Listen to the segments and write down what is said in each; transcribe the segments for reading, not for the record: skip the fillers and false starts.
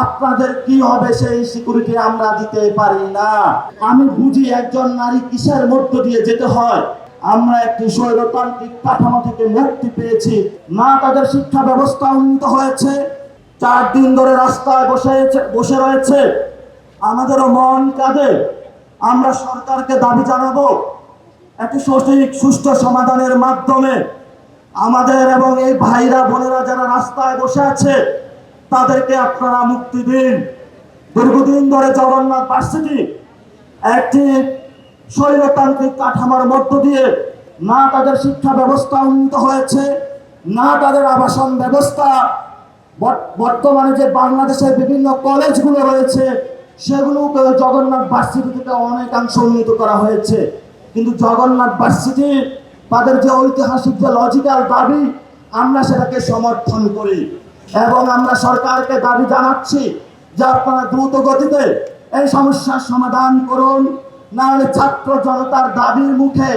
আপনাদের কি হবে সেই সিকিউরিটি আমরা দিতে পারি না। আমি বুঝি একজন নারী কিসের মধ্য দিয়ে যেতে হয়। আমরা একটি স্বৈরতান্ত্রিক কাঠামো থেকে মুক্তি পেয়েছি না, তাদের শিক্ষা ব্যবস্থা উন্নত হয়েছে, 4 দিন ধরে রাস্তায় বসে রয়েছে, আমাদেরও মন কাঁদে। আমরা সরকারকে দাবি জানাবো একটি সঠিক সুষ্ঠু সমাধানের মাধ্যমে আমাদের এবং এই ভাইরা বোনেরা যারা রাস্তায় বসে আছে তাদেরকে আপনারা মুক্তি দিন। দীর্ঘদিন ধরে জগন্নাথ ভার্সিটি একটি স্বৈরতান্ত্রিক কাঠামোর মধ্য দিয়ে না তাদের শিক্ষা ব্যবস্থা উন্নত হয়েছে, না তাদের আবাসন ব্যবস্থা। বর্তমানে যে বাংলাদেশের বিভিন্ন কলেজগুলো রয়েছে সেগুলোকে জগন্নাথ ভার্সিটি থেকে অনেকাংশ উন্নীত করা হয়েছে, কিন্তু জগন্নাথ ভার্সিটি তাদের যে ঐতিহাসিক যে লজিক্যাল দাবি আমরা সেটাকে সমর্থন করি এবং আমরা সরকারকে দাবি জানাচ্ছি যে আপনারা দ্রুত গতিতে এই সমস্যার সমাধান করুন, না হলে ছাত্র জনতার দাবির মুখে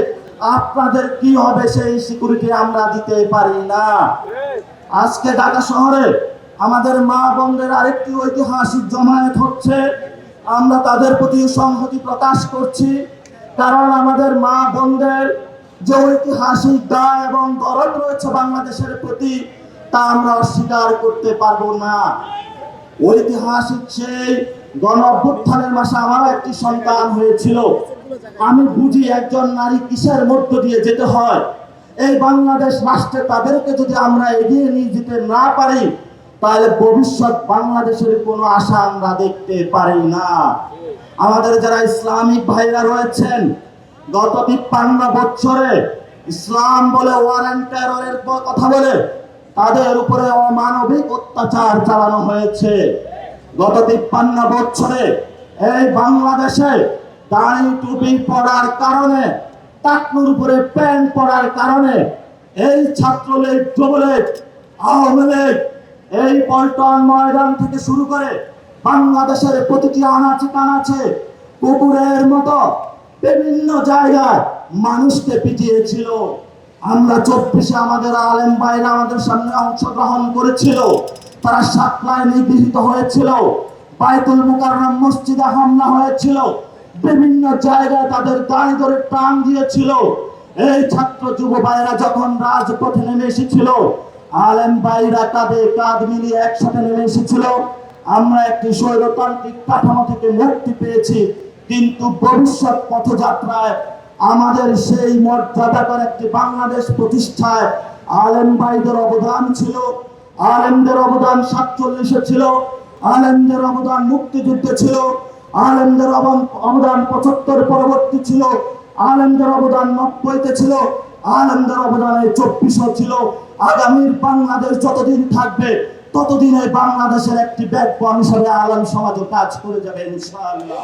আপনাদের কি হবে সেই সিকিউরিটি আমরা দিতে পারি না। আজকে ঢাকা শহরে আমাদের মা বোনদের আরেকটি ঐতিহাসিক জমায়েত হচ্ছে, আমরা তাদের প্রতি সংহতি প্রকাশ করছি, কারণ আমাদের মা বোনদের যে ঐতিহাসিক দায় এবং দরদ রয়েছে বাংলাদেশের প্রতি তা আমরা অস্বীকার করতে পারবো না। ঐতিহাসিক সেই গণ অভ্যুত্থানের মাসে আমারও একটি সন্তান হয়েছিল। আমি বুঝি একজন নারী কিসের মধ্য দিয়ে যেতে হয়। এই বাংলাদেশ রাষ্ট্রে তাদেরকে যদি আমরা এগিয়ে নিয়ে যেতে না পারি তাহলে ভবিষ্যৎ বাংলাদেশের কোনো আশা আমরা দেখতে পারি না। আমাদের যারা ইসলামিক ভাইরা রয়েছেন গত 53 বছরে ইসলাম বলে ওয়ার অ্যান্ড টেররের কথা বলে তাদের উপরে অমানবিক অত্যাচার চালানো হয়েছে। গত 53 বছরে এই বাংলাদেশে দাড়ি টুপি পরার কারণে, টাকনুর উপরে প্যান্ট পরার কারণে এই ছাত্রলীগ, যুবলীগ, আওয়ামী লীগ, এই পল্টন ময়দান থেকে শুরু করে বাংলাদেশের প্রতিটি আনাচে কানাচে কুকুরের মতো বিভিন্ন জায়গায় মানুষকে পিটিয়েছিল। আমরা 24-এ আমাদের আলেম ভাইরা আমাদের সামনে অংশগ্রহণ করেছিল, তারা সাতলায় নিগৃহীত হয়েছিল, বাইতুল মুকাররম মসজিদে হামলা হয়েছিল, বিভিন্ন জায়গায় তাদের দাঁড়ি ধরে টান দিয়েছিল। এই ছাত্র যুব ভাইরা যখন রাজপথে নেমে এসেছিল আলেম ভাইরা কাঁধে কাঁধ মিলিয়ে একসাথে নেমে এসেছিল। আমরা একটি স্বৈরতান্ত্রিক কাঠামো থেকে মুক্তি পেয়েছি, কিন্তু ভবিষ্যৎ পথযাত্রায় আমাদের সেই মর্যাদাকর একটি বাংলাদেশ প্রতিষ্ঠায় আলেম ভাইদের অবদান ছিল। আলেমদের অবদান 47-এ ছিল, আলেমদের অবদান মুক্তিযুদ্ধে ছিল, আলেমদের অবদান 75 পরবর্তী ছিল, আলেমদের অবদান 90-তে ছিল, আলেমদের অবদান 24-ও ছিল। আগামীর বাংলাদেশ যতদিন থাকবে ততদিন এই বাংলাদেশের একটি ব্যাকবোন হিসেবে আলেম সমাজও কাজ করে যাবে ইনশাআল্লাহ।